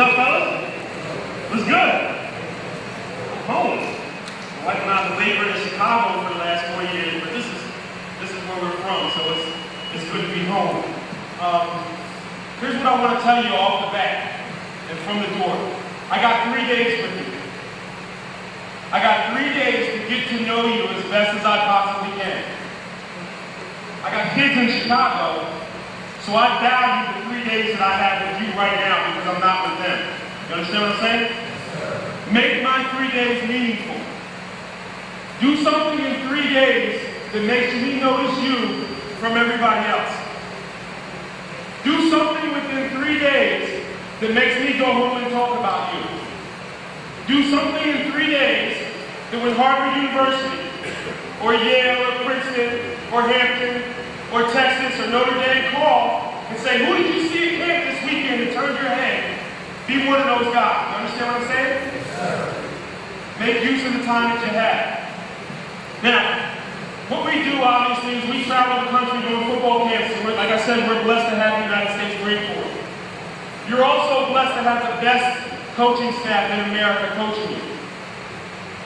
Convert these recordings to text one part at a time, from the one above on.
up, fellas? What's good? I'm home. My wife and I have labored in Chicago for the last 4 years, but this is where we're from, so it's good to be home. Here's what I want to tell you off the bat and from the door. I got 3 days with you. I got 3 days to get to know you as best as I possibly can. I got kids in Chicago, so I value the 3 days that I have with you right now because I'm not with them. You understand what I'm saying? Make my 3 days meaningful. Do something in 3 days that makes me notice you from everybody else. Do something within 3 days that makes me go home and talk about you. Do something in 3 days that when Harvard University, or Yale, or Princeton, or Hampton, or Texas, or Notre Dame call and say, who did you see at camp this weekend that turned your head? Be one of those guys. You understand what I'm saying? Make use of the time that you have. Now, what we do, obviously, is we travel the country doing football camps. And like I said, we're blessed to have the United States Marine Corps. You're also blessed to have the best coaching staff in America coaching you.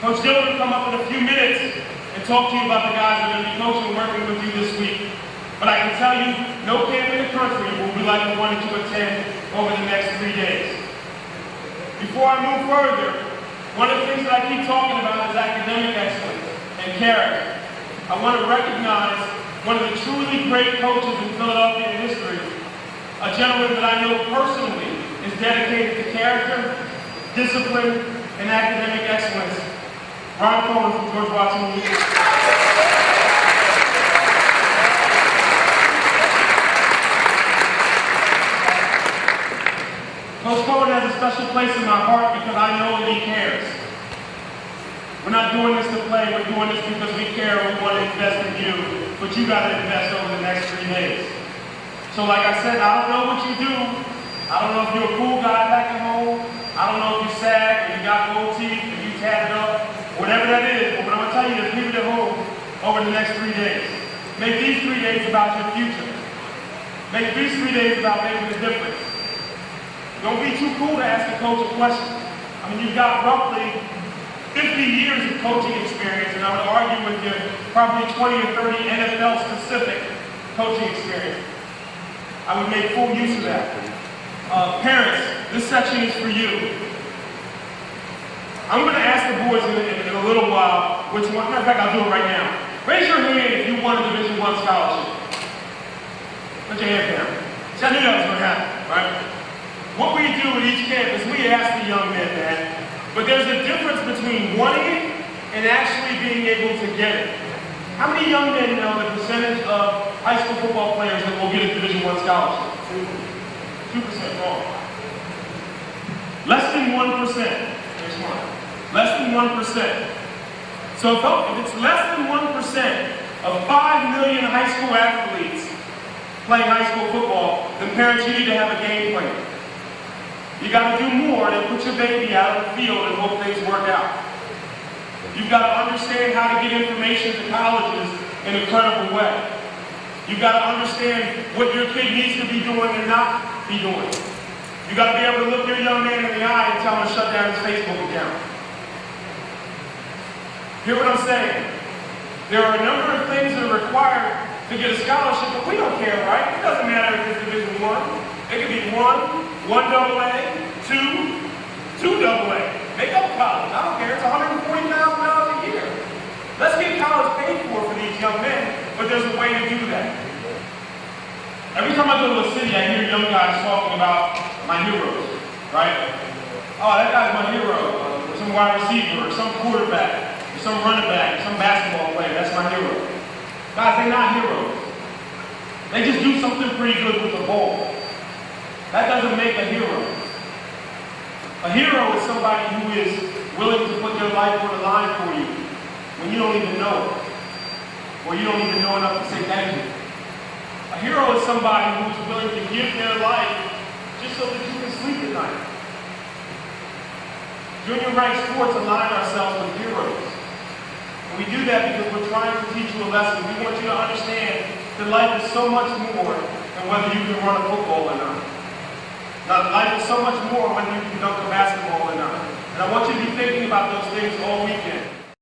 Coach Dillon will come up in a few minutes and talk to you about the guys that are going to be coaching and working with you this week. But I can tell you, no camp in the country will be like the one that you attend over the next 3 days. Before I move further, one of the things that I keep talking about is academic excellence and character. I want to recognize one of the truly great coaches in Philadelphia history, a gentleman that I know personally is dedicated to character, discipline, and academic excellence. Ron Cohen from George Washington University. Coach Cohen has a special place in my heart because I know that he cares. We're not doing this to play, we're doing this because we care and we want to invest in you, but you got to invest over the next 3 days. So like I said, I don't know what you do. I don't know if you're a cool guy back at home. I don't know if you sag, if you got gold teeth, if you tatted up, whatever that is, but what I'm going to tell you is leave it at home over the next 3 days. Make these 3 days about your future. Make these 3 days about making a difference. Don't be too cool to ask a coach a question. I mean, you've got roughly 50 years of coaching experience, and I would argue with you probably 20 or 30 NFL-specific coaching experience. I would make full use of that. Parents, this section is for you. I'm going to ask the boys in a little while which one. Matter of fact, I'll do it right now. Raise your hand if you won a Division I scholarship. Put your hand down. See, I knew that was going to happen, right? What we do at each camp is we ask the young men that, but there's a difference between wanting it and actually being able to get it. How many young men know the percentage of high school football players that will get a Division I scholarship? 2% wrong. Less than 1%. There's one. Less than 1%. So if it's less than 1% of 5 million high school athletes playing high school football, then parents, you need to have a game plan. You got to do more than put your baby out on the field and hope things work out. You've got to understand how to get information to colleges in a credible way. You've got to understand what your kid needs to be doing and not be doing. You've got to be able to look your young man in the eye and tell him to shut down his Facebook account. Hear what I'm saying? There are a number of things that are required to get a scholarship, but we don't care, right? It doesn't matter if it's Division I. It could be 1 AA, 2 AA. Make up college. I don't care. It's $140,000 a year. Let's get college paid for these young men, but there's a way to do that. Every time I go to a city, I hear young guys talking about my heroes, right? Oh, that guy's my hero. Or some wide receiver, or some quarterback, or some running back, or some basketball player. That's my hero. Guys, they're not heroes. They just do something pretty good with the ball. That doesn't make a hero. A hero is somebody who is willing to put their life on the line for you when you don't even know it, or you don't even know enough to say thank you. A hero is somebody who is willing to give their life just so that you can sleep at night. Junior rank sports align ourselves with heroes. And we do that because we're trying to teach you a lesson. We want you to understand that life is so much more than whether you can run a football or not. Now, life is so much more